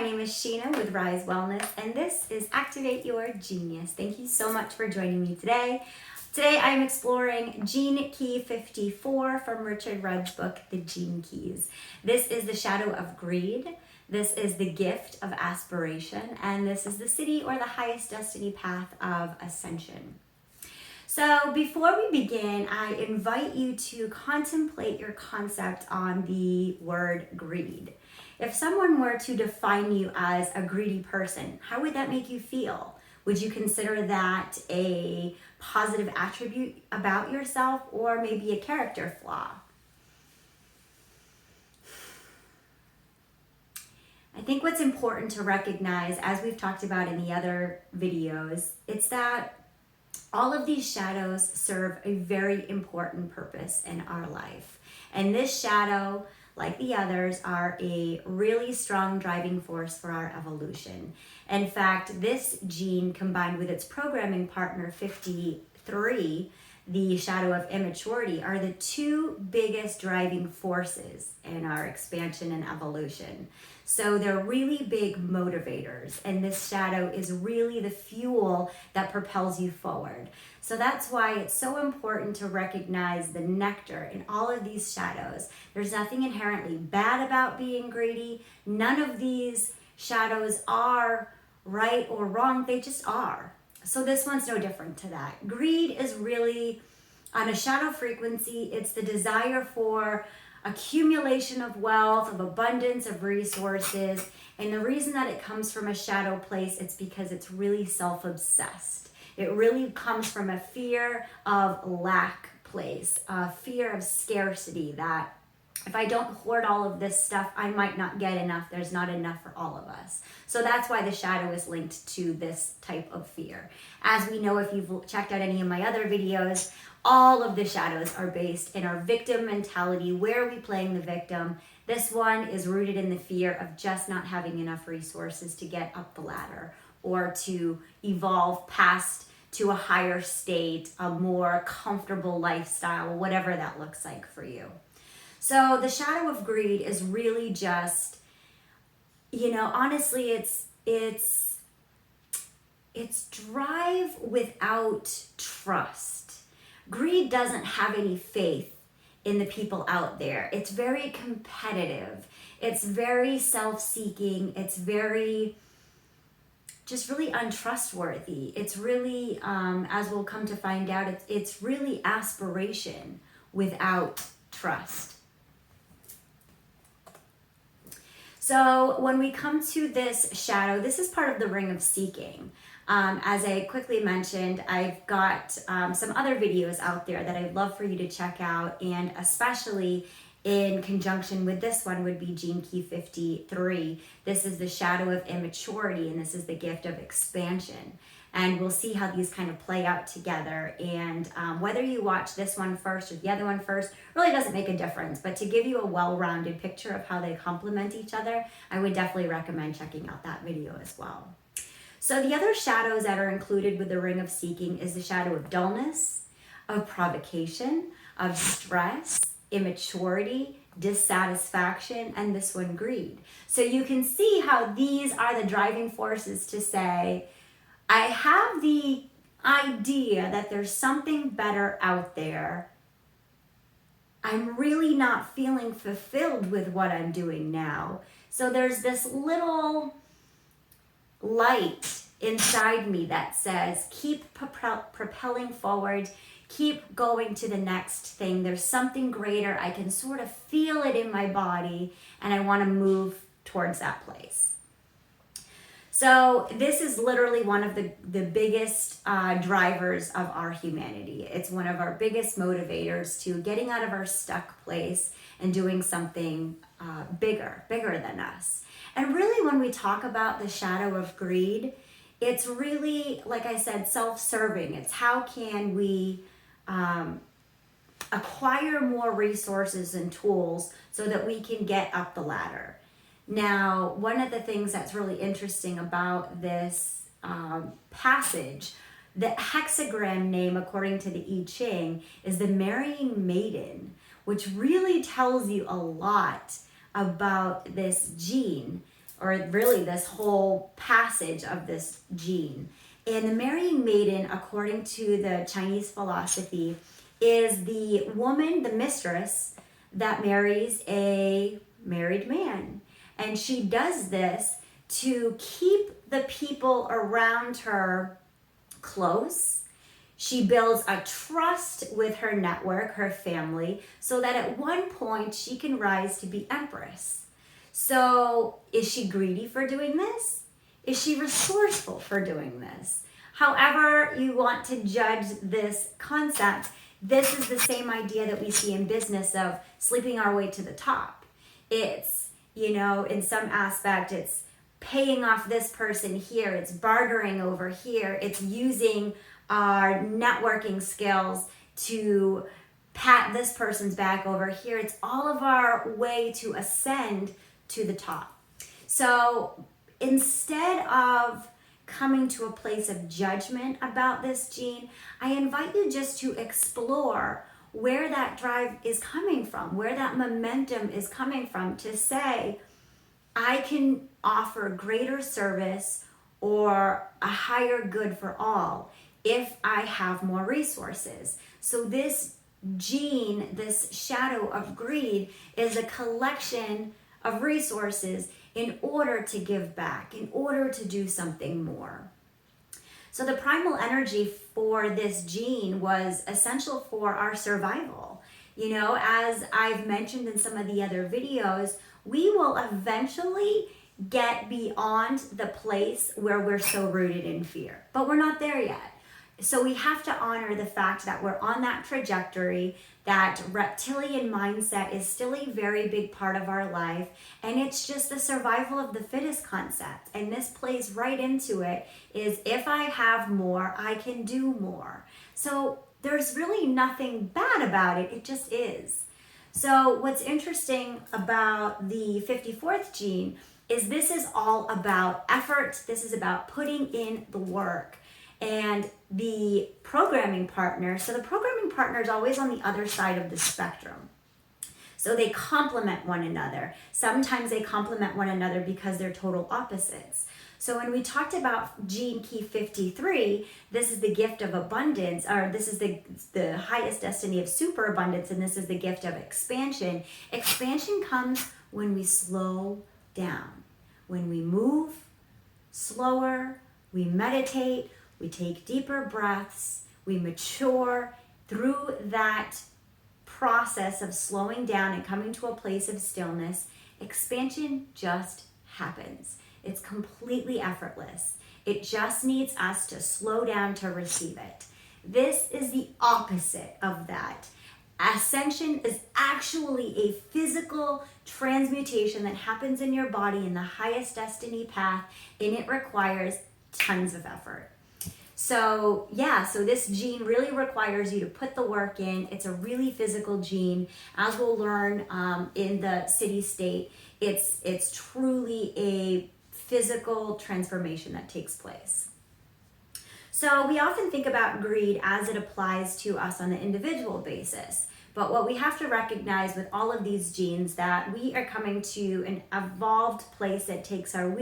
my name is Sheena with Rise Wellness, and this is Activate Your Genius. Thank you so much for joining me today. Today I am exploring Gene Key 54 from Richard Rudd's book, The Gene Keys. This is the shadow of greed, this is the gift of aspiration, and this is the city or the highest destiny path of ascension. So before we begin, I invite you to contemplate your concept on the word greed. If someone were to define you as a greedy person, how would that make you feel? Would you consider that a positive attribute about yourself or maybe a character flaw? I think what's important to recognize, as we've talked about in the other videos, it's that all of these shadows serve a very important purpose in our life. And this shadow, like the others, are a really strong driving force for our evolution. In fact, this gene combined with its programming partner 53, the shadow of immaturity, are the two biggest driving forces in our expansion and evolution. So they're really big motivators, and this shadow is really the fuel that propels you forward. So that's why it's so important to recognize the nectar in all of these shadows. There's nothing inherently bad about being greedy. None of these shadows are right or wrong, they just are. So this one's no different to that. Greed is really, on a shadow frequency, it's the desire for accumulation of wealth, of abundance, of resources. And the reason that it comes from a shadow place, it's because it's really self-obsessed. It really comes from a fear of lack place, a fear of scarcity, that if I don't hoard all of this stuff, I might not get enough. There's not enough for all of us. So that's why the shadow is linked to this type of fear. As we know, if you've checked out any of my other videos, all of the shadows are based in our victim mentality. Where are we playing the victim? This one is rooted in the fear of just not having enough resources to get up the ladder or to evolve past to a higher state, a more comfortable lifestyle, whatever that looks like for you. So the shadow of greed is really just, honestly, it's drive without trust. Greed doesn't have any faith in the people out there. It's very competitive. It's very self-seeking. It's very, just really untrustworthy. It's really, as we'll come to find out, it's really aspiration without trust. So when we come to this shadow, this is part of the ring of seeking. As I quickly mentioned, I've got some other videos out there that I'd love for you to check out, and especially in conjunction with this one would be Gene Key 53. This is the shadow of immaturity, and this is the gift of expansion. And we'll see how these kind of play out together. And whether you watch this one first or the other one first really doesn't make a difference. But to give you a well-rounded picture of how they complement each other, I would definitely recommend checking out that video as well. So the other shadows that are included with the ring of seeking is the shadow of dullness, of provocation, of stress, immaturity, dissatisfaction, and this one, greed. So you can see how these are the driving forces to say, I have the idea that there's something better out there. I'm really not feeling fulfilled with what I'm doing now. So there's this little light inside me that says, keep propelling forward, keep going to the next thing. There's something greater. I can sort of feel it in my body, and I want to move towards that place. So this is literally one of the biggest drivers of our humanity. It's one of our biggest motivators to getting out of our stuck place and doing something bigger than us. And really, when we talk about the shadow of greed, it's really, like I said, self-serving. It's how can we acquire more resources and tools so that we can get up the ladder. Now, one of the things that's really interesting about this passage, the hexagram name, according to the I Ching, is the Marrying Maiden, which really tells you a lot about this gene. or really this whole passage of this gene. And the Marrying Maiden, according to the Chinese philosophy, is the woman, the mistress, that marries a married man. And she does this to keep the people around her close. She builds a trust with her network, her family, so that at one point she can rise to be empress. So is she greedy for doing this? Is she resourceful for doing this? However you want to judge this concept, this is the same idea that we see in business of sleeping our way to the top. It's, in some aspect, it's paying off this person here, it's bartering over here, it's using our networking skills to pat this person's back over here. It's all of our way to ascend to the top. So instead of coming to a place of judgment about this gene, I invite you just to explore where that drive is coming from, where that momentum is coming from, to say, I can offer greater service or a higher good for all if I have more resources. So this gene, this shadow of greed, is a collection of resources in order to give back, in order to do something more. So the primal energy for this gene was essential for our survival. As I've mentioned in some of the other videos, we will eventually get beyond the place where we're so rooted in fear, but we're not there yet. So we have to honor the fact that we're on that trajectory, that reptilian mindset is still a very big part of our life, and it's just the survival of the fittest concept. And this plays right into it, is if I have more, I can do more. So there's really nothing bad about it, it just is. So what's interesting about the 54th gene is this is all about effort, this is about putting in the work. And the programming partner, so the programming partner is always on the other side of the spectrum. So they complement one another. Sometimes they complement one another because they're total opposites. So when we talked about gene key 53, this is the gift of abundance, or this is the highest destiny of superabundance, and this is the gift of expansion. Expansion comes when we slow down, when we move slower, we meditate, we take deeper breaths, we mature through that process of slowing down and coming to a place of stillness. Expansion just happens. It's completely effortless. It just needs us to slow down to receive it. This is the opposite of that. Ascension is actually a physical transmutation that happens in your body in the highest destiny path, and it requires tons of effort. So this gene really requires you to put the work in. It's a really physical gene. As we'll learn in the Siddhi state, it's truly a physical transformation that takes place. So we often think about greed as it applies to us on an individual basis. But what we have to recognize with all of these genes, that we are coming to an evolved place that takes our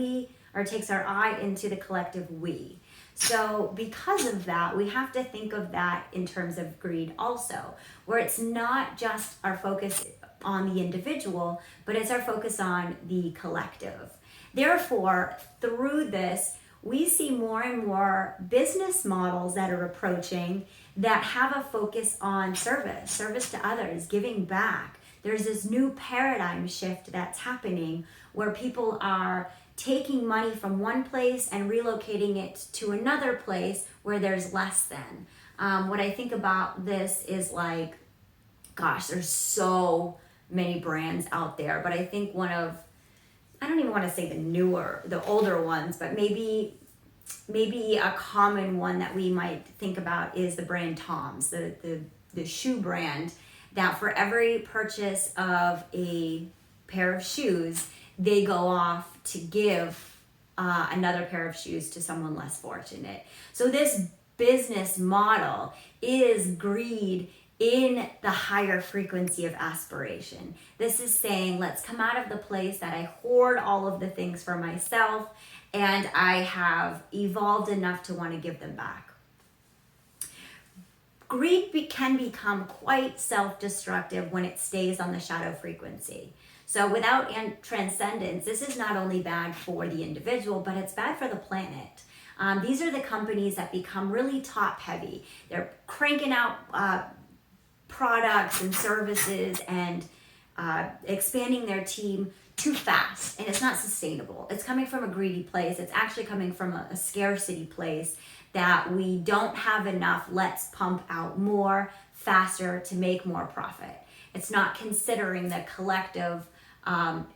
I into the collective we. So because of that, we have to think of that in terms of greed also, where it's not just our focus on the individual, but it's our focus on the collective. Therefore, through this, we see more and more business models that are approaching that have a focus on service to others, giving back. There's this new paradigm shift that's happening where people are taking money from one place and relocating it to another place where there's less than. What I think about this is like, gosh, there's so many brands out there, but I think I don't even want to say the older ones, but maybe a common one that we might think about is the brand Tom's, the shoe brand, that for every purchase of a pair of shoes, they go off to give another pair of shoes to someone less fortunate. So this business model is greed in the higher frequency of aspiration. This is saying, let's come out of the place that I hoard all of the things for myself and I have evolved enough to want to give them back. Greed can become quite self-destructive when it stays on the shadow frequency. So without transcendence, this is not only bad for the individual, but it's bad for the planet. These are the companies that become really top heavy. They're cranking out products and services and expanding their team too fast, and it's not sustainable. It's coming from a greedy place. It's actually coming from a scarcity place that we don't have enough. Let's pump out more faster to make more profit. It's not considering the collective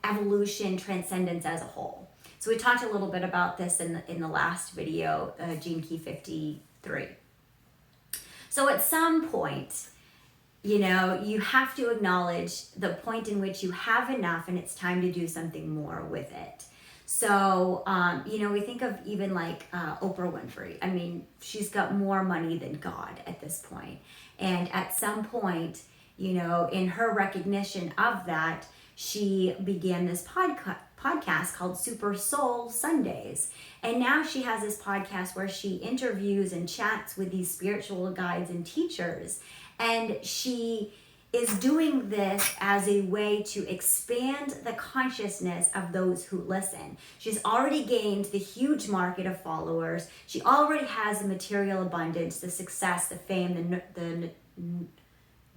evolution, transcendence as a whole. So we talked a little bit about this in the last video, Gene Key 53. So at some point, you have to acknowledge the point in which you have enough and it's time to do something more with it. So, we think of even like Oprah Winfrey. I mean, she's got more money than God at this point. And at some point, in her recognition of that, she began this podcast called Super Soul Sundays. And now she has this podcast where she interviews and chats with these spiritual guides and teachers. And she is doing this as a way to expand the consciousness of those who listen. She's already gained the huge market of followers. She already has the material abundance, the success, the fame, the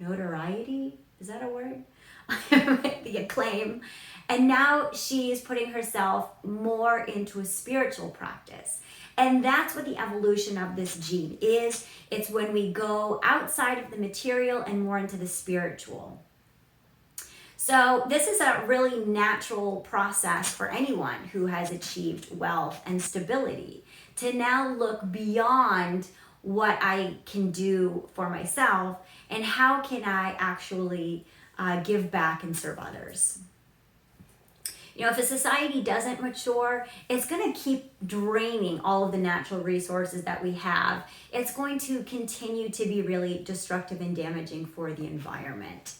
notoriety. Is that a word? The acclaim. And now she's putting herself more into a spiritual practice. And that's what the evolution of this gene is. It's when we go outside of the material and more into the spiritual. So this is a really natural process for anyone who has achieved wealth and stability to now look beyond what I can do for myself and how can I actually give back and serve others. If a society doesn't mature, it's going to keep draining all of the natural resources that we have. It's going to continue to be really destructive and damaging for the environment.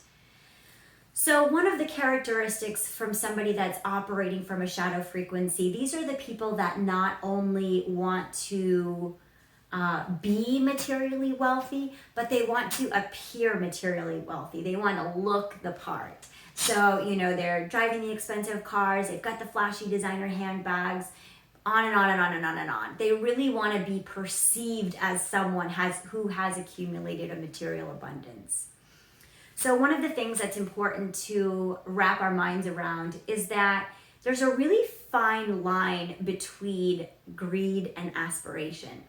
So one of the characteristics from somebody that's operating from a shadow frequency, these are the people that not only want to be materially wealthy, but they want to appear materially wealthy. They want to look the part. So, they're driving the expensive cars, they've got the flashy designer handbags, on and on and on and on and on. They really want to be perceived as someone who has accumulated a material abundance. So one of the things that's important to wrap our minds around is that there's a really fine line between greed and aspiration.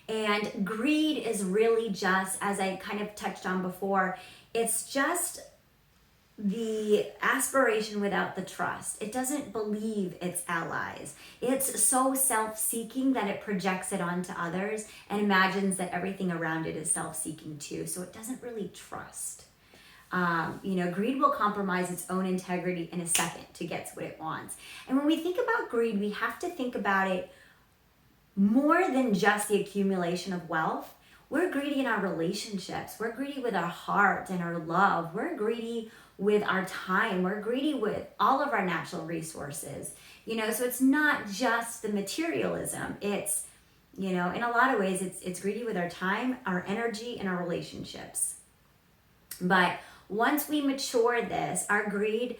And greed is really just, as I kind of touched on before, it's just the aspiration without the trust. It doesn't believe its allies. It's so self-seeking that it projects it onto others and imagines that everything around it is self-seeking too. So it doesn't really trust. Greed will compromise its own integrity in a second to get what it wants. And when we think about greed, we have to think about it more than just the accumulation of wealth. We're greedy in our relationships. We're greedy with our heart and our love. We're greedy with our time. We're greedy with all of our natural resources. So it's not just the materialism. It's, in a lot of ways, it's greedy with our time, our energy, and our relationships. But once we mature this, our greed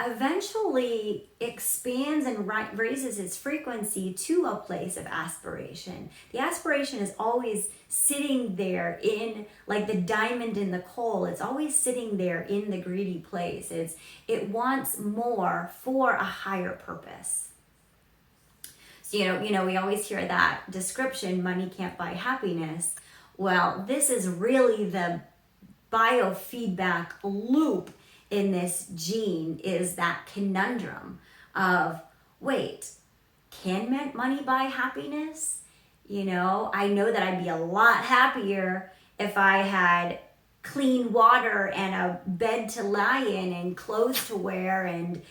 eventually expands and raises its frequency to a place of aspiration. The aspiration is always sitting there in, like the diamond in the coal, it's always sitting there in the greedy place. It wants more for a higher purpose. So, we always hear that description, money can't buy happiness. Well, this is really the biofeedback loop in this gene, is that conundrum of, wait, can money buy happiness? I know that I'd be a lot happier if I had clean water and a bed to lie in and clothes to wear and,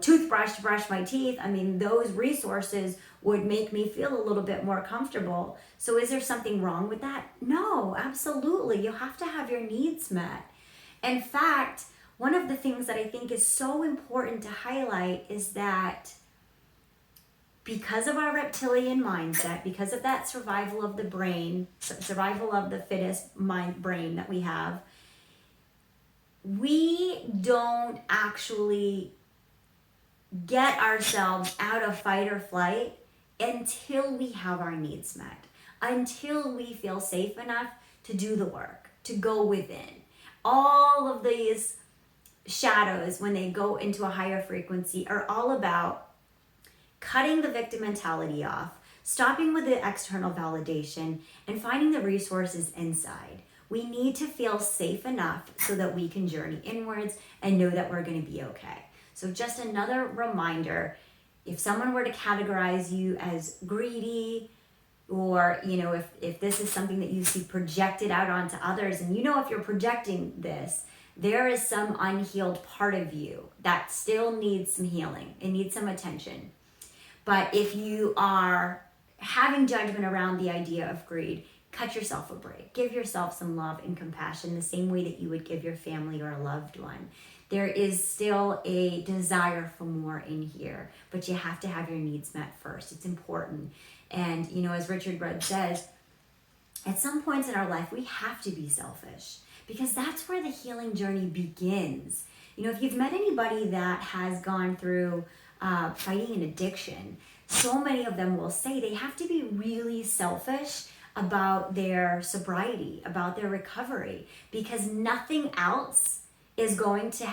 toothbrush to brush my teeth, I mean, those resources would make me feel a little bit more comfortable. So is there something wrong with that? No, absolutely. You have to have your needs met. In fact, one of the things that I think is so important to highlight is that because of our reptilian mindset, because of that survival of the brain, survival of the fittest brain that we have, we don't actually get ourselves out of fight or flight until we have our needs met, until we feel safe enough to do the work, to go within. All of these shadows, when they go into a higher frequency, are all about cutting the victim mentality off, stopping with the external validation, and finding the resources inside. We need to feel safe enough so that we can journey inwards and know that we're going to be okay. So just another reminder, if someone were to categorize you as greedy, or, if this is something that you see projected out onto others, and if you're projecting this, there is some unhealed part of you that still needs some healing. It needs some attention. But if you are having judgment around the idea of greed, cut yourself a break. Give yourself some love and compassion the same way that you would give your family or a loved one. There is still a desire for more in here, but you have to have your needs met first. It's important. And, as Richard Rudd says, at some points in our life, we have to be selfish because that's where the healing journey begins. If you've met anybody that has gone through fighting an addiction, so many of them will say they have to be really selfish about their sobriety, about their recovery, because nothing else is going to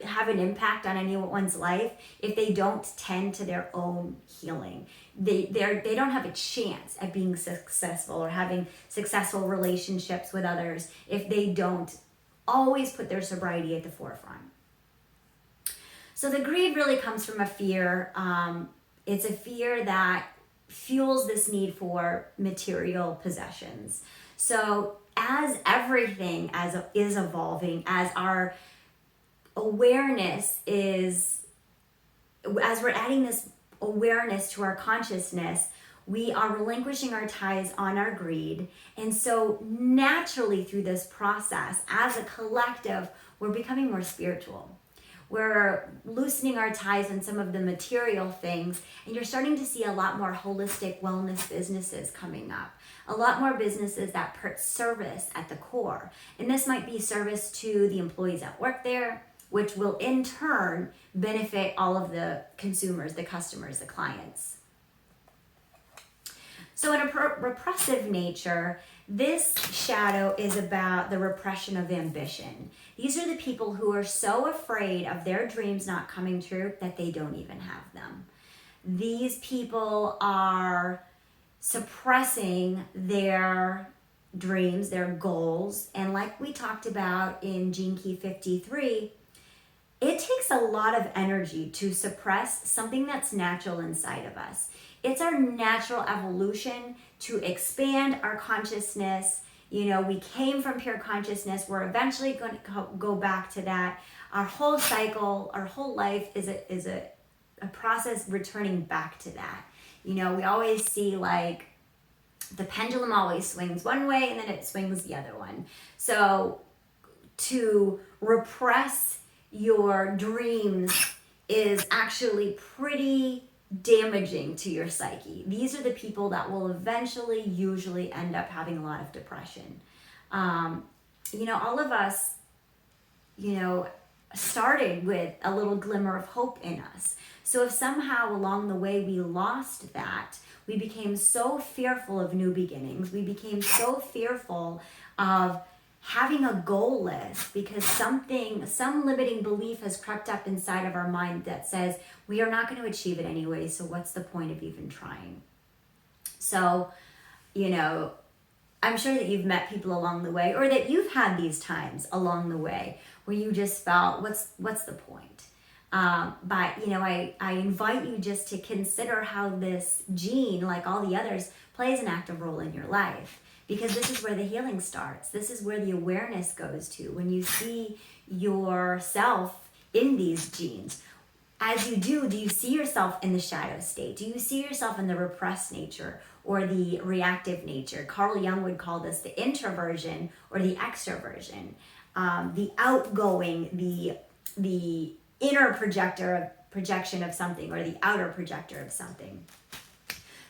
have an impact on anyone's life if they don't tend to their own healing. They don't have a chance at being successful or having successful relationships with others if they don't always put their sobriety at the forefront. So the greed really comes from a fear. It's a fear that fuels this need for material possessions. So as everything is evolving, as our awareness as we're adding this awareness to our consciousness, we are relinquishing our ties on our greed. And so naturally through this process, as a collective, we're becoming more spiritual. We're loosening our ties on some of the material things, and you're starting to see a lot more holistic wellness businesses coming up. A lot more businesses that put service at the core. And this might be service to the employees that work there, which will in turn benefit all of the consumers, the customers, the clients. So in a repressive nature, this shadow is about the repression of ambition. These are the people who are so afraid of their dreams not coming true that they don't even have them. These people are suppressing their dreams, their goals, and like we talked about in Gene Key 53, it takes a lot of energy to suppress something that's natural inside of us. It's our natural evolution to expand our consciousness. We came from pure consciousness. We're eventually going to go back to that. Our whole cycle, our whole life is a process returning back to that. We always see like the pendulum always swings one way and then it swings the other one. So to repress your dreams is actually pretty damaging to your psyche. These are the people that will eventually usually end up having a lot of depression. All of us, started with a little glimmer of hope in us. So if somehow along the way we lost that, we became so fearful of new beginnings, we became so fearful of having a goal list because some limiting belief has crept up inside of our mind that says we are not going to achieve it anyway, so what's the point of even trying? So, I'm sure that you've met people along the way, or that you've had these times along the way where you just felt, what's the point? But I invite you just to consider how this gene, like all the others, plays an active role in your life. because this is where the healing starts. This is where the awareness goes to. When you see yourself in these genes, as you do you see yourself in the shadow state? Do you see yourself in the repressed nature or the reactive nature? Carl Jung would call this the introversion or the extroversion, the outgoing, the inner projection of something, or the outer projector of something.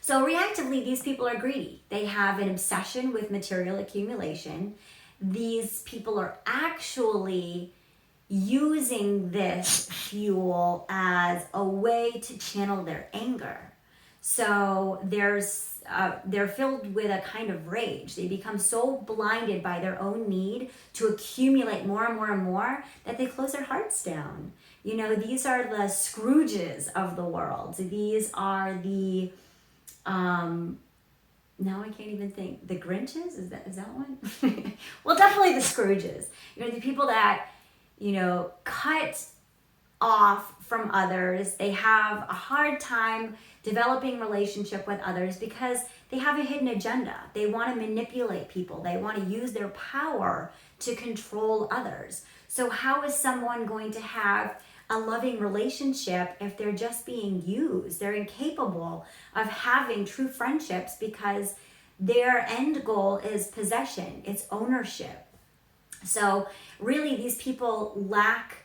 So reactively, these people are greedy. They have an obsession with material accumulation. These people are actually using this fuel as a way to channel their anger. So they're filled with a kind of rage. They become so blinded by their own need to accumulate more and more and more that they close their hearts down. You know, these are the Scrooges of the world. These are the now I can't even think. The Grinches? Is that one? Well, definitely the Scrooges. You know, the people that, you know, cut off from others. They have a hard time developing relationship with others because they have a hidden agenda. They want to manipulate people. They want to use their power to control others. So how is someone going to have a loving relationship if they're just being used? They're incapable of having true friendships because their end goal is possession, it's ownership. So really, these people lack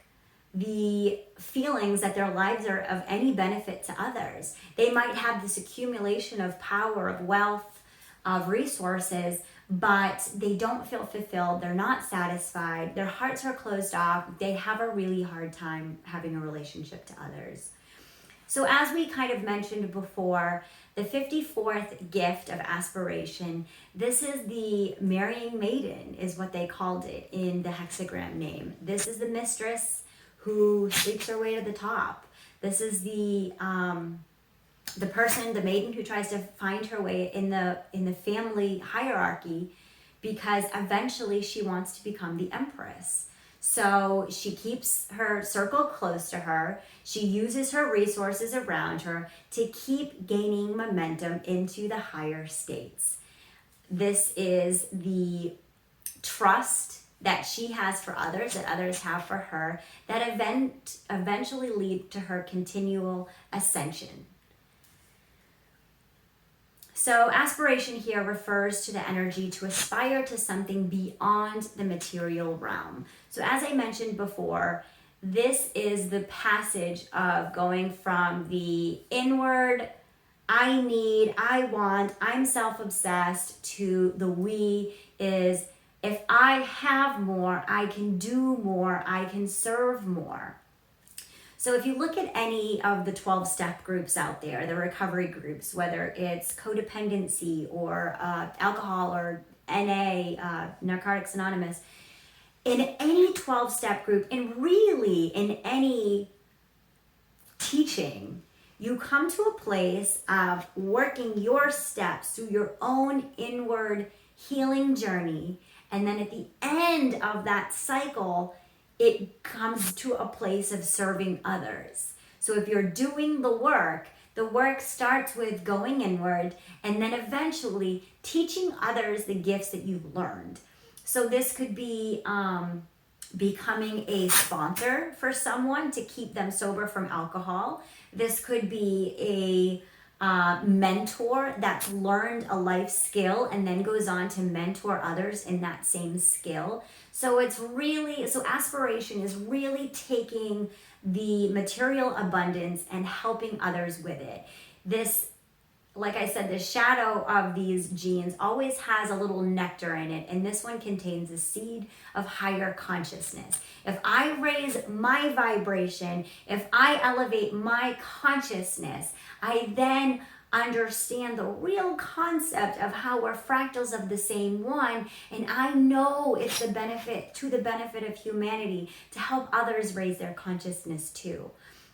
the feelings that their lives are of any benefit to others. They might have this accumulation of power, of wealth, of resources, but they don't feel fulfilled. They're not satisfied. Their hearts are closed off. They have a really hard time having a relationship to others. So as we kind of mentioned before, the 54th gift of aspiration, this is the Marrying Maiden, is what they called it in the hexagram name. This is the mistress who sleeps her way to the top. This is the person, the maiden, who tries to find her way in the family hierarchy, because eventually she wants to become the empress. So she keeps her circle close to her. She uses her resources around her to keep gaining momentum into the higher states. This is the trust that she has for others, that others have for her, that eventually lead to her continual ascension. So aspiration here refers to the energy to aspire to something beyond the material realm. So as I mentioned before, this is the passage of going from the inward, I need, I want, I'm self-obsessed, to the we is, if I have more, I can do more, I can serve more. So if you look at any of the 12-step groups out there, the recovery groups, whether it's codependency or alcohol or NA, Narcotics Anonymous, in any 12-step group, and really in any teaching, you come to a place of working your steps through your own inward healing journey. And then at the end of that cycle, it comes to a place of serving others. So if you're doing the work starts with going inward and then eventually teaching others the gifts that you've learned. So this could be becoming a sponsor for someone to keep them sober from alcohol. This could be a mentor that's learned a life skill and then goes on to mentor others in that same skill. So aspiration is really taking the material abundance and helping others with it. This, like I said, the shadow of these genes always has a little nectar in it, and this one contains a seed of higher consciousness. If I raise my vibration, if I elevate my consciousness, I then understand the real concept of how we're fractals of the same one, and I know it's to the benefit of humanity to help others raise their consciousness too.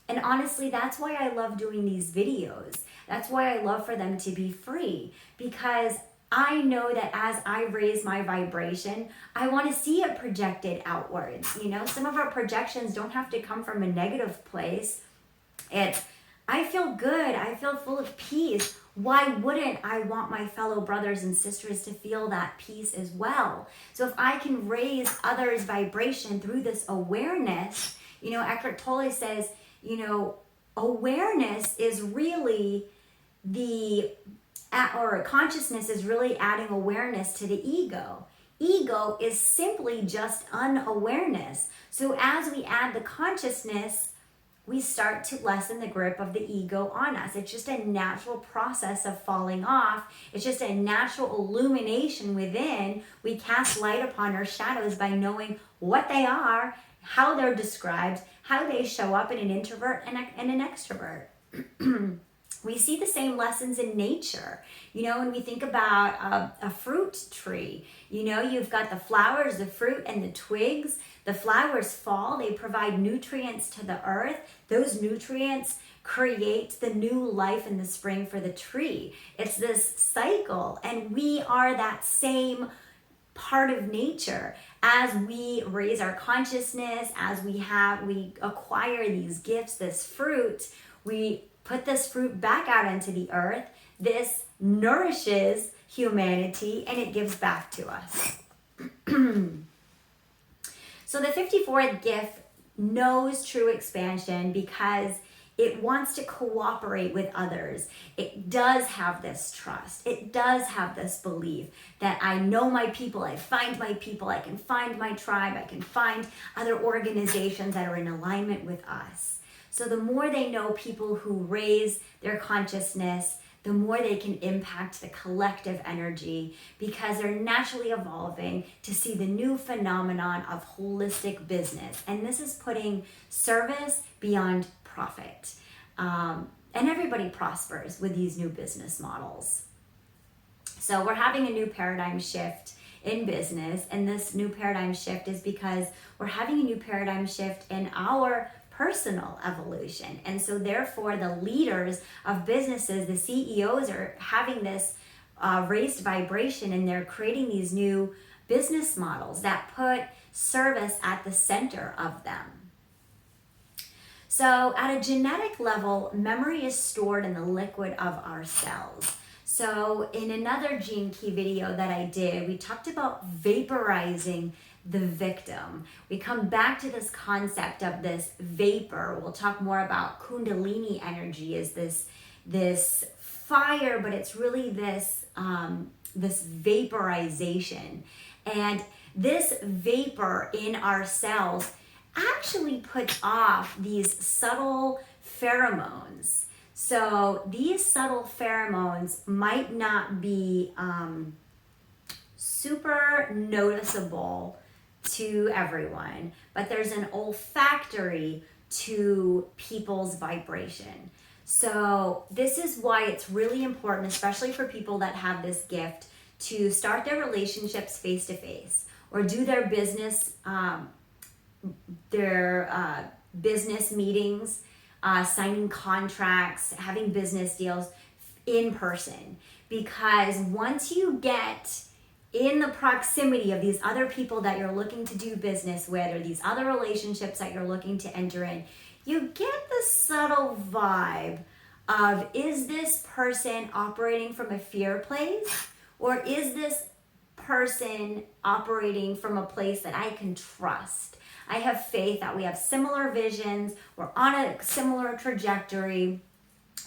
And honestly, that's why I love doing these videos. That's why I love for them to be free, because I know that as I raise my vibration, I want to see it projected outwards. You know, some of our projections don't have to come from a negative place. It's, I feel good, I feel full of peace. why wouldn't I want my fellow brothers and sisters to feel that peace as well? So if I can raise others' vibration through this awareness, Eckhart Tolle says, awareness is really or consciousness is really adding awareness to the ego. Ego is simply just unawareness. So as we add the consciousness, we start to lessen the grip of the ego on us. It's just a natural process of falling off. It's just a natural illumination within. We cast light upon our shadows by knowing what they are, how they're described, how they show up in an introvert and an extrovert. We see the same lessons in nature. When we think about a fruit tree, you've got the flowers, the fruit, and the twigs. The flowers fall, they provide nutrients to the earth. Those nutrients create the new life in the spring for the tree. It's this cycle, and we are that same part of nature. As we raise our consciousness, as we acquire these gifts, this fruit, we put this fruit back out into the earth. This nourishes humanity, and it gives back to us. So the 54th gift knows true expansion because it wants to cooperate with others. It does have this trust. It does have this belief that I know my people, I find my people, I can find my tribe, I can find other organizations that are in alignment with us. So the more they know people who raise their consciousness, the more they can impact the collective energy because they're naturally evolving to see the new phenomenon of holistic business. And this is putting service beyond profit. And everybody prospers with these new business models. So we're having a new paradigm shift in business. And this new paradigm shift is because we're having a new paradigm shift in our personal evolution. And so therefore the leaders of businesses, the CEOs are having this raised vibration, and they're creating these new business models that put service at the center of them. So at a genetic level, memory is stored in the liquid of our cells. So in another Gene Key video that I did, we talked about vaporizing the victim. We come back to this concept of this vapor. We'll talk more about Kundalini energy is this fire, but it's really this vaporization. And this vapor in our cells actually puts off these subtle pheromones. So these subtle pheromones might not be super noticeable to everyone, but there's an olfactory to people's vibration. So this is why it's really important, especially for people that have this gift, to start their relationships face to face or do their business business meetings, signing contracts, having business deals in person. Because once you get in the proximity of these other people that you're looking to do business with, or these other relationships that you're looking to enter in, you get the subtle vibe of, is this person operating from a fear place? Or is this person operating from a place that I can trust? I have faith that we have similar visions, we're on a similar trajectory,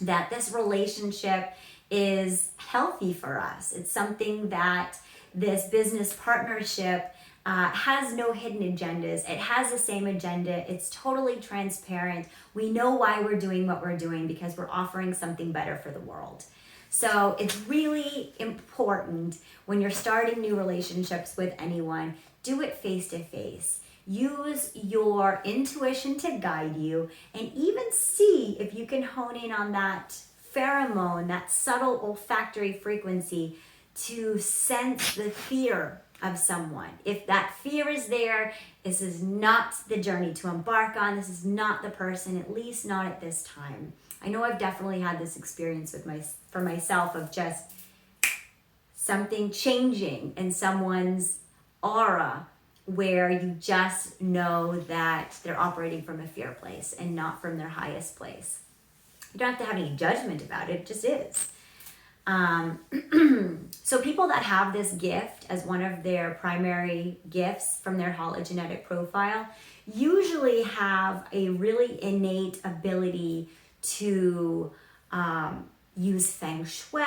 that this relationship is healthy for us. It's something that this business partnership has no hidden agendas. It has the same agenda. It's totally transparent. We know why we're doing what we're doing because we're offering something better for the world. So it's really important when you're starting new relationships with anyone, do it face to face. Use your intuition to guide you, and even see if you can hone in on that pheromone, that subtle olfactory frequency, to sense the fear of someone. If that fear is there, this is not the journey to embark on. This is not the person, at least not at this time. I know I've definitely had this experience for myself of just something changing in someone's aura, where you just know that they're operating from a fear place and not from their highest place. You don't have to have any judgment about it, it just is. So people that have this gift as one of their primary gifts from their hologenetic profile usually have a really innate ability to use feng shui,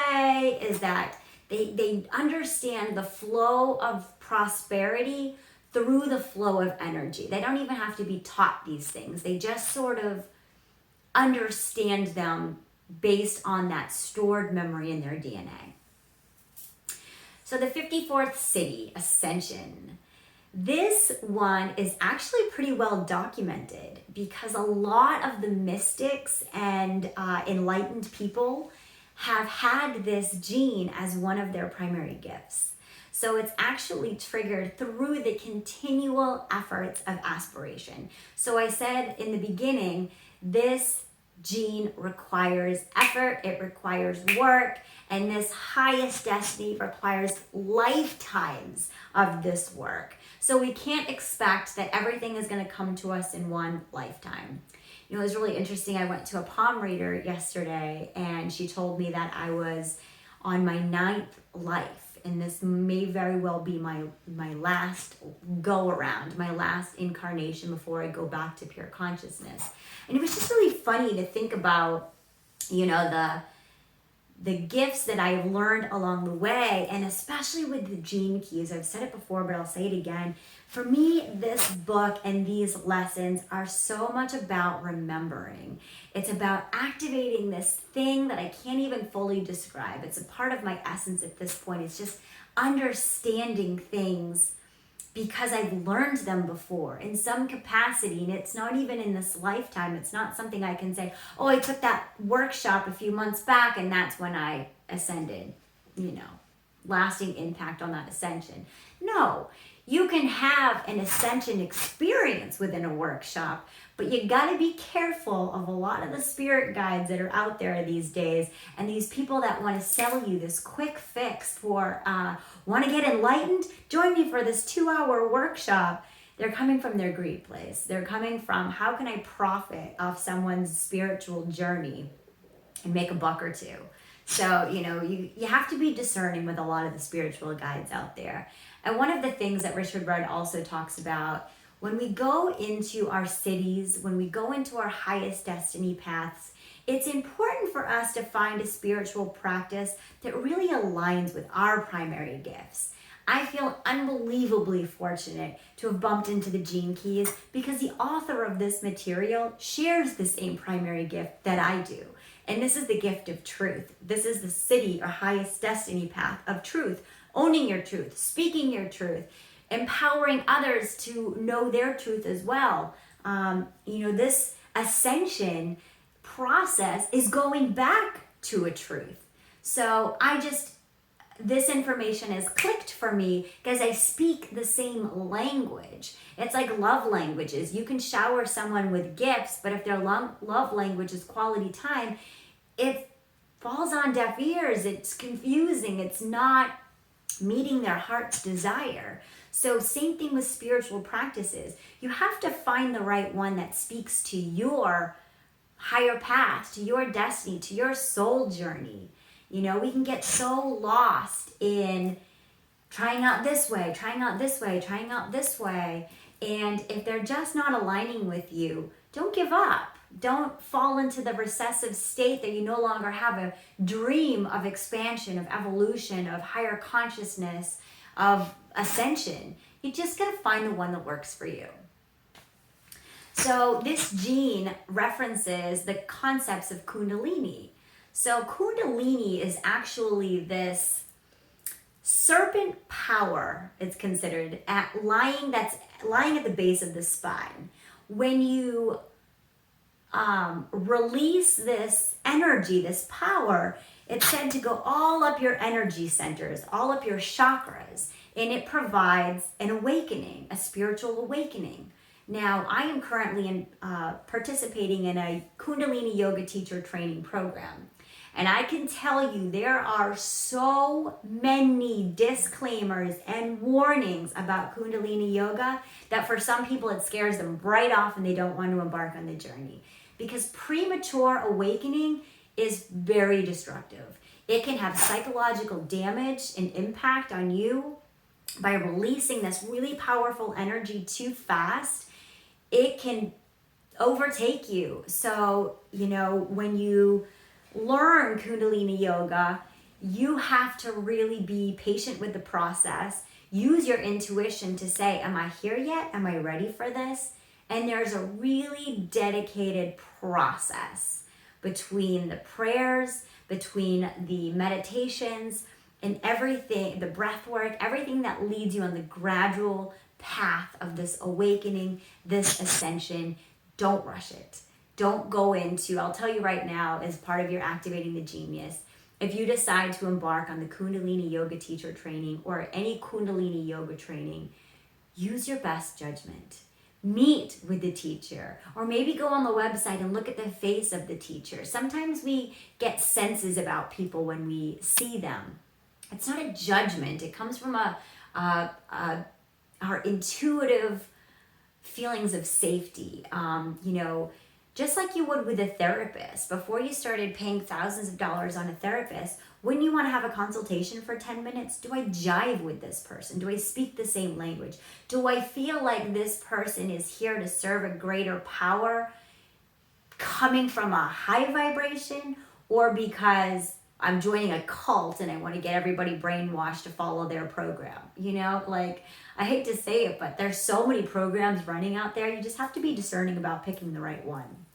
is that they understand the flow of prosperity through the flow of energy. They don't even have to be taught these things. They just sort of understand them based on that stored memory in their DNA. So the 54th City Ascension. This one is actually pretty well documented because a lot of the mystics and enlightened people have had this gene as one of their primary gifts. So it's actually triggered through the continual efforts of aspiration. So I said in the beginning, this gene requires effort, it requires work, and this highest destiny requires lifetimes of this work. So we can't expect that everything is going to come to us in one lifetime. You know, it was really interesting. I went to a palm reader yesterday, and she told me that I was on my 9th life, and this may very well be my last go around, my last incarnation before I go back to pure consciousness. And it was just really funny to think about, you know, the gifts that I've learned along the way, and especially with the gene keys. I've said it before, but I'll say it again. For me, this book and these lessons are so much about remembering. It's about activating this thing that I can't even fully describe. It's a part of my essence at this point. It's just understanding things because I've learned them before in some capacity, and it's not even in this lifetime. It's not something I can say, oh, I took that workshop a few months back and that's when I ascended, you know, lasting impact on that ascension. No, you can have an ascension experience within a workshop, but you got to be careful of a lot of the spirit guides that are out there these days, and these people that want to sell you this quick fix for, want to get enlightened? Join me for this 2-hour workshop. They're coming from their greed place. They're coming from, how can I profit off someone's spiritual journey and make a buck or two? So, you know, you have to be discerning with a lot of the spiritual guides out there. And one of the things that Richard Rudd also talks about, when we go into our cities, when we go into our highest destiny paths, it's important for us to find a spiritual practice that really aligns with our primary gifts. I feel unbelievably fortunate to have bumped into the Gene Keys because the author of this material shares the same primary gift that I do. And this is the gift of truth. This is the city or highest destiny path of truth, owning your truth, speaking your truth, empowering others to know their truth as well. This ascension process is going back to a truth. So this information has clicked for me because I speak the same language. It's like love languages. You can shower someone with gifts, but if their love language is quality time, it falls on deaf ears. It's confusing. It's not meeting their heart's desire. So same thing with spiritual practices. You have to find the right one that speaks to your higher path, to your destiny, to your soul journey. You know, we can get so lost in trying out this way, trying out this way, trying out this way. And if they're just not aligning with you, don't give up. Don't fall into the recessive state that you no longer have a dream of expansion, of evolution, of higher consciousness, of ascension. You just got to find the one that works for you. So this gene references the concepts of Kundalini. So Kundalini is actually this serpent power, it's considered, that's lying at the base of the spine. When you release this energy, this power, it's said to go all up your energy centers, all up your chakras, and it provides an awakening, a spiritual awakening. Now, I am currently participating in a Kundalini yoga teacher training program. And I can tell you there are so many disclaimers and warnings about Kundalini yoga that for some people it scares them right off and they don't want to embark on the journey. Because premature awakening is very destructive. It can have psychological damage and impact on you by releasing this really powerful energy too fast. It can overtake you. So, when you learn Kundalini yoga, you have to really be patient with the process. Use your intuition to say, am I here yet? Am I ready for this? And there's a really dedicated process between the prayers, between the meditations, and everything, the breath work, everything that leads you on the gradual path of this awakening, this ascension. Don't rush it. Don't go into, I'll tell you right now, as part of your Activating the Genius, if you decide to embark on the Kundalini Yoga Teacher Training or any Kundalini Yoga training, use your best judgment. Meet with the teacher, or maybe go on the website and look at the face of the teacher. Sometimes we get senses about people when we see them. It's not a judgment. It comes from our intuitive feelings of safety. Just like you would with a therapist. Before you started paying thousands of dollars on a therapist, wouldn't you want to have a consultation for 10 minutes? Do I jive with this person? Do I speak the same language? Do I feel like this person is here to serve a greater power coming from a high vibration, or because I'm joining a cult and I want to get everybody brainwashed to follow their program? I hate to say it, but there's so many programs running out there. You just have to be discerning about picking the right one.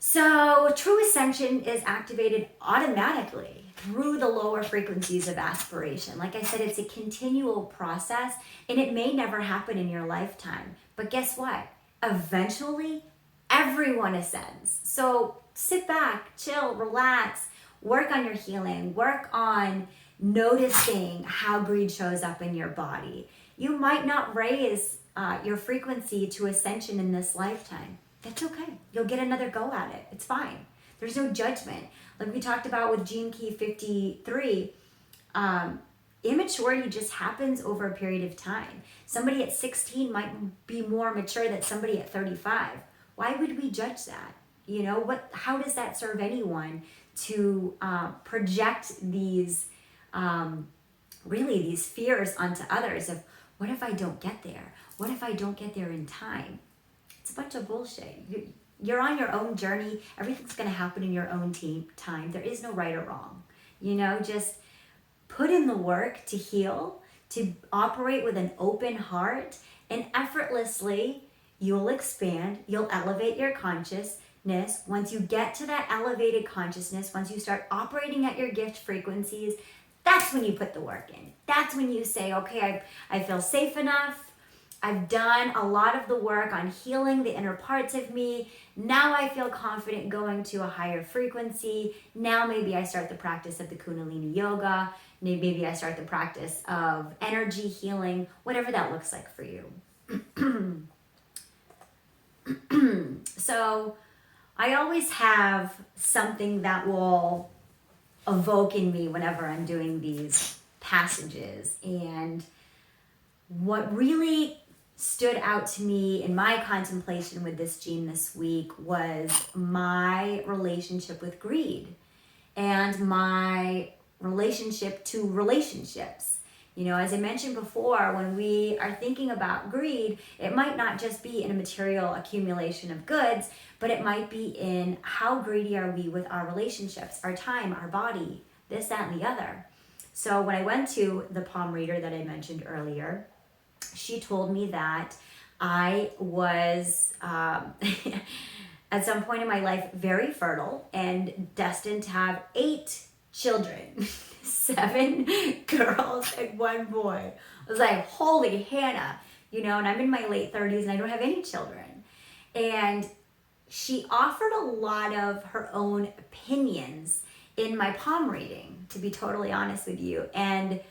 So true ascension is activated automatically through the lower frequencies of aspiration. Like I said, it's a continual process, and it may never happen in your lifetime. But guess what? Eventually, everyone ascends. So sit back, chill, relax, work on your healing, work on noticing how greed shows up in your body. You might not raise your frequency to ascension in this lifetime. That's okay. You'll get another go at it. It's fine. There's no judgment. Like we talked about with Gene Key 53, immaturity just happens over a period of time. Somebody at 16 might be more mature than somebody at 35. Why would we judge that? How does that serve anyone to project these these fears onto others of, what if I don't get there? What if I don't get there in time? It's a bunch of bullshit. You're on your own journey. Everything's going to happen in your own time. There is no right or wrong. Just put in the work to heal, to operate with an open heart, and effortlessly you'll expand, you'll elevate your consciousness. Once you get to that elevated consciousness, once you start operating at your gift frequencies, that's when you put the work in. That's when you say, okay, I feel safe enough. I've done a lot of the work on healing the inner parts of me. Now I feel confident going to a higher frequency. Now maybe I start the practice of the Kundalini yoga. Maybe I start the practice of energy healing, whatever that looks like for you. So I always have something that will evoke in me whenever I'm doing these passages. And what really stood out to me in my contemplation with this gene this week was my relationship with greed and my relationship to relationships. As I mentioned before, when we are thinking about greed, it might not just be in a material accumulation of goods, but it might be in how greedy are we with our relationships, our time, our body, this, that, and the other. So when I went to the palm reader that I mentioned earlier, she told me that I was, at some point in my life, very fertile and destined to have 8 children, 7 girls and 1 boy. I was like, holy Hannah, and I'm in my late 30s and I don't have any children. And she offered a lot of her own opinions in my palm reading, to be totally honest with you. And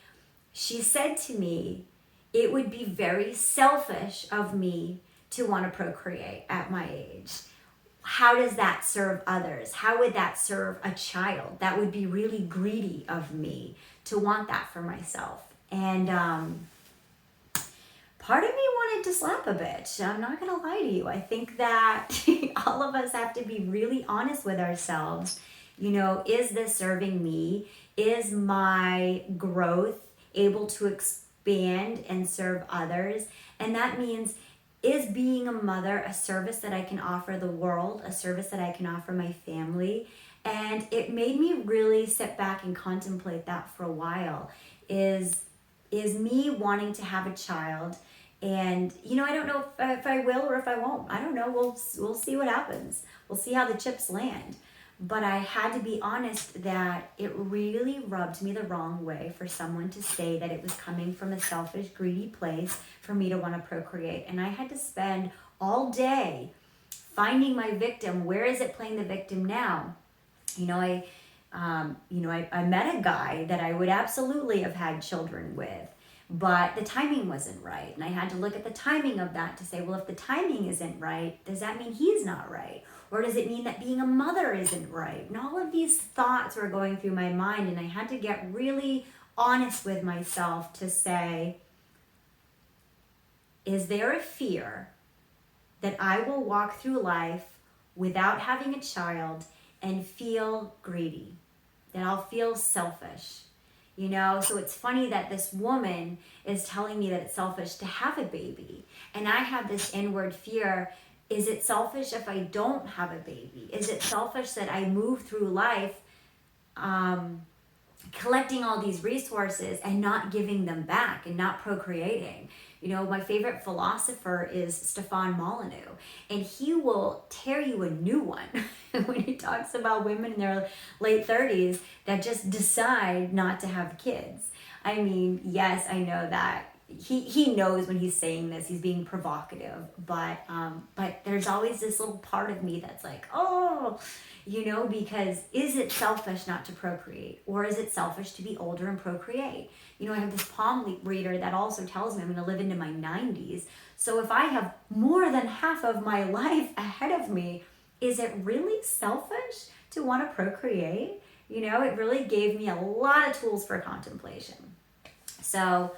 she said to me, it would be very selfish of me to want to procreate at my age. How does that serve others? How would that serve a child? That would be really greedy of me to want that for myself. And part of me wanted to slap a bitch. I'm not going to lie to you. I think that all of us have to be really honest with ourselves Is this serving me? Is my growth able to expand and serve others? And that means, is being a mother a service that I can offer the world, a service that I can offer my family? And it made me really sit back and contemplate that for a while. Is me wanting to have a child, and I don't know if I will or if I won't. I don't know. We'll see what happens. We'll see how the chips land. But I had to be honest that it really rubbed me the wrong way for someone to say that it was coming from a selfish, greedy place for me to want to procreate. And I had to spend all day finding my victim. Where is it playing the victim now? I met a guy that I would absolutely have had children with, but the timing wasn't right. And I had to look at the timing of that to say, well, if the timing isn't right, does that mean he's not right? Or does it mean that being a mother isn't right? And all of these thoughts were going through my mind, and I had to get really honest with myself to say, is there a fear that I will walk through life without having a child and feel greedy, that I'll feel selfish? So it's funny that this woman is telling me that it's selfish to have a baby. And I have this inward fear. Is it selfish if I don't have a baby? Is it selfish that I move through life collecting all these resources and not giving them back and not procreating? My favorite philosopher is Stefan Molyneux, and he will tear you a new one when he talks about women in their late 30s that just decide not to have kids. I mean, yes, I know that he knows when he's saying this, he's being provocative, but there's always this little part of me that's like, because is it selfish not to procreate, or is it selfish to be older and procreate? I have this palm reader that also tells me I'm going to live into my 90s. So if I have more than half of my life ahead of me, is it really selfish to want to procreate? It really gave me a lot of tools for contemplation. So,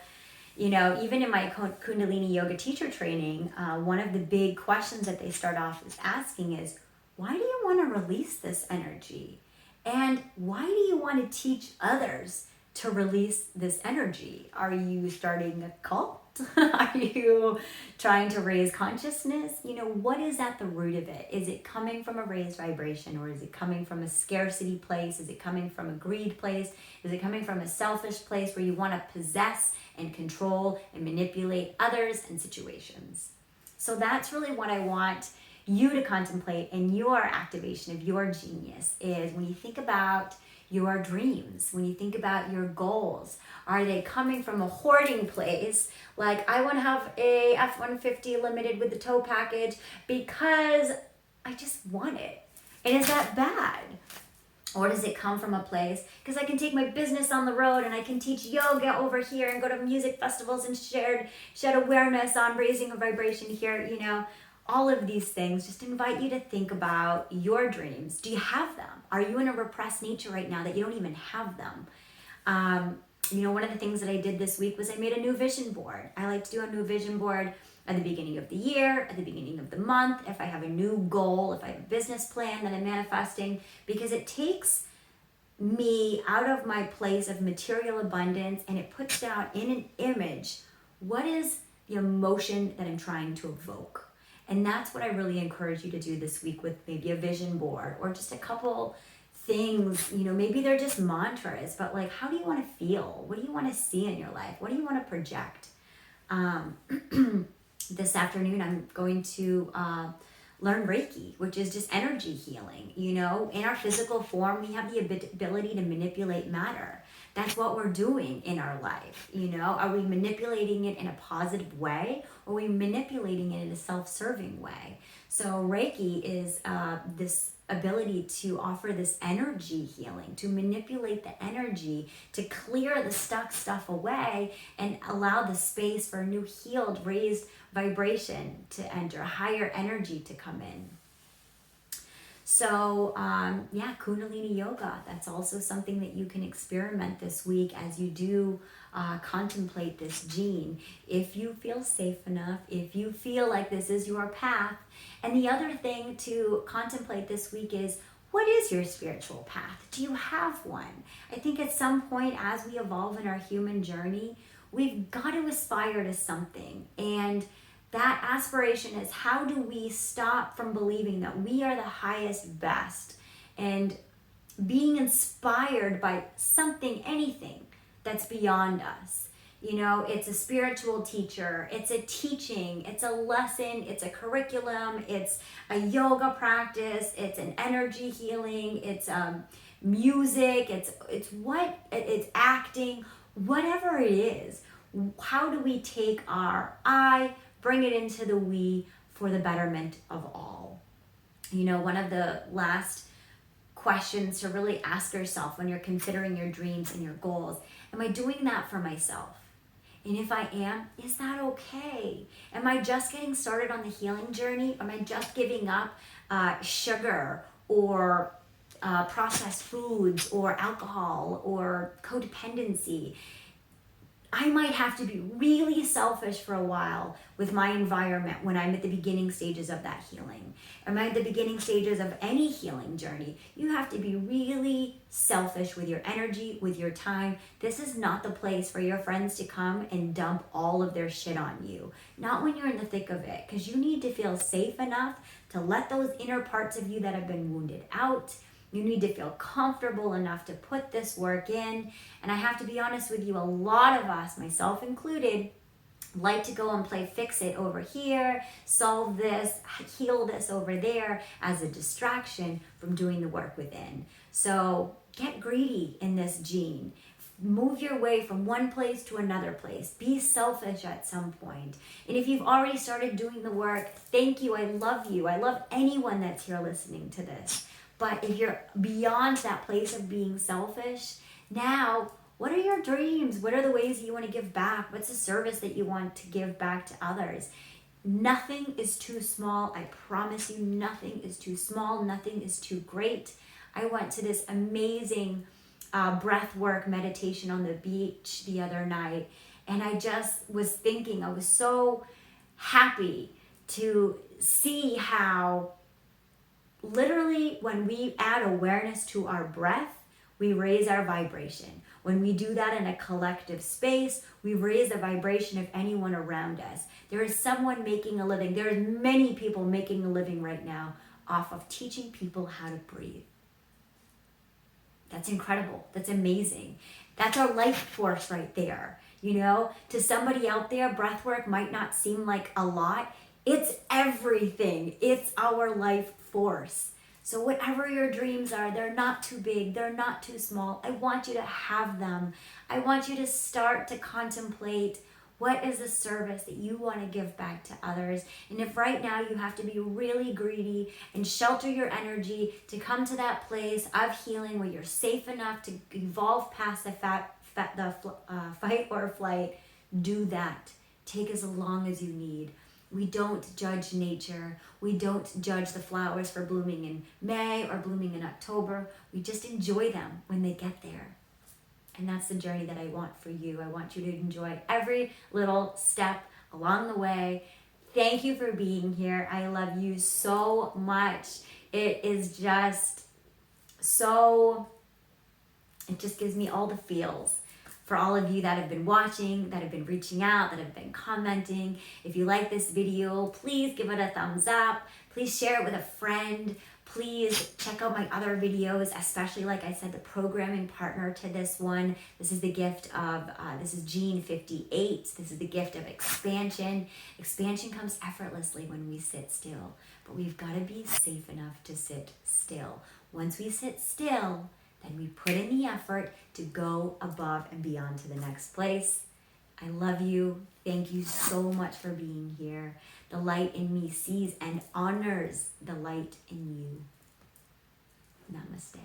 even in my Kundalini yoga teacher training, one of the big questions that they start off with asking is, why do you want to release this energy? And why do you want to teach others to release this energy? Are you starting a cult? Are you trying to raise consciousness? What is at the root of it? Is it coming from a raised vibration, or is it coming from a scarcity place? Is it coming from a greed place? Is it coming from a selfish place where you want to possess and control and manipulate others and situations? So that's really what I want you to contemplate in your activation of your genius, is when you think about your dreams, when you think about your goals, are they coming from a hoarding place? Like, I want to have a F-150 limited with the tow package because I just want it. And is that bad? Or does it come from a place, because I can take my business on the road and I can teach yoga over here and go to music festivals and shed awareness on raising a vibration here, all of these things. Just invite you to think about your dreams. Do you have them? Are you in a repressed nature right now that you don't even have them? One of the things that I did this week was I made a new vision board. I like to do a new vision board at the beginning of the year, at the beginning of the month, if I have a new goal, if I have a business plan that I'm manifesting, because it takes me out of my place of material abundance and it puts down in an image what is the emotion that I'm trying to evoke. And that's what I really encourage you to do this week with maybe a vision board or just a couple things, maybe they're just mantras, but like, how do you want to feel? What do you want to see in your life? What do you want to project? This afternoon, I'm going to learn Reiki, which is just energy healing. In our physical form, we have the ability to manipulate matter. That's what we're doing in our life. Are we manipulating it in a positive way, or are we manipulating it in a self-serving way? So Reiki is this ability to offer this energy healing, to manipulate the energy, to clear the stuck stuff away and allow the space for a new healed, raised vibration to enter, higher energy to come in. So Kundalini yoga, that's also something that you can experiment this week as you do contemplate this gene. If you feel safe enough, if you feel like this is your path. And the other thing to contemplate this week is, What is your spiritual path? Do you have one? I think at some point as we evolve in our human journey, we've got to aspire to something. And that aspiration is, how do we stop from believing that we are the highest best and being inspired by something, anything that's beyond us? You know, it's a spiritual teacher, it's a teaching, it's a lesson, it's a curriculum, it's a yoga practice, it's an energy healing, it's music, it's acting, whatever it is. How do we take our I, bring it into the we for the betterment of all? You know, one of the last questions to really ask yourself when you're considering your dreams and your goals, am I doing that for myself? And if I am, is that okay? Am I just getting started on the healing journey? Am I just giving up sugar or processed foods or alcohol or codependency? I might have to be really selfish for a while with my environment when I'm at the beginning stages of that healing. Am I at the beginning stages of any healing journey? You have to be really selfish with your energy, with your time. This is not the place for your friends to come and dump all of their shit on you. Not when you're in the thick of it, because you need to feel safe enough to let those inner parts of you that have been wounded out. You need to feel comfortable enough to put this work in. And I have to be honest with you, a lot of us, myself included, like to go and play fix it over here, solve this, heal this over there as a distraction from doing the work within. So get greedy in this gene. Move your way from one place to another place. Be selfish at some point. And if you've already started doing the work, thank you. I love you. I love anyone that's here listening to this. But if you're beyond that place of being selfish, now, what are your dreams? What are the ways you want to give back? What's the service that you want to give back to others? Nothing is too small. I promise you, nothing is too small. Nothing is too great. I went to this amazing breath work meditation on the beach the other night, and I just was thinking, I was so happy to see how literally, when we add awareness to our breath, we raise our vibration. When we do that in a collective space, we raise the vibration of anyone around us. There is someone making a living. There are many people making a living right now off of teaching people how to breathe. That's incredible. That's amazing. That's our life force right there. You know, to somebody out there, breath work might not seem like a lot. It's everything. It's our life force. So whatever your dreams are, they're not too big, they're not too small. I want you to have them. I want you to start to contemplate, what is the service that you want to give back to others? And if right now you have to be really greedy and shelter your energy to come to that place of healing where you're safe enough to evolve past the fight or flight, do that. Take as long as you need. We don't judge nature. We don't judge the flowers for blooming in May or blooming in October. We just enjoy them when they get there. And that's the journey that I want for you. I want you to enjoy every little step along the way. Thank you for being here. I love you so much. It is just so, it just gives me all the feels. For all of you that have been watching, that have been reaching out, that have been commenting. If you like this video, please give it a thumbs up. Please share it with a friend. Please check out my other videos, especially, like I said, the programming partner to this one. This is the gift of, this is Gene 58. This is the gift of expansion. Expansion comes effortlessly when we sit still, but we've got to be safe enough to sit still. Once we sit still, then we put in the effort to go above and beyond to the next place. I love you. Thank you so much for being here. The light in me sees and honors the light in you. Namaste.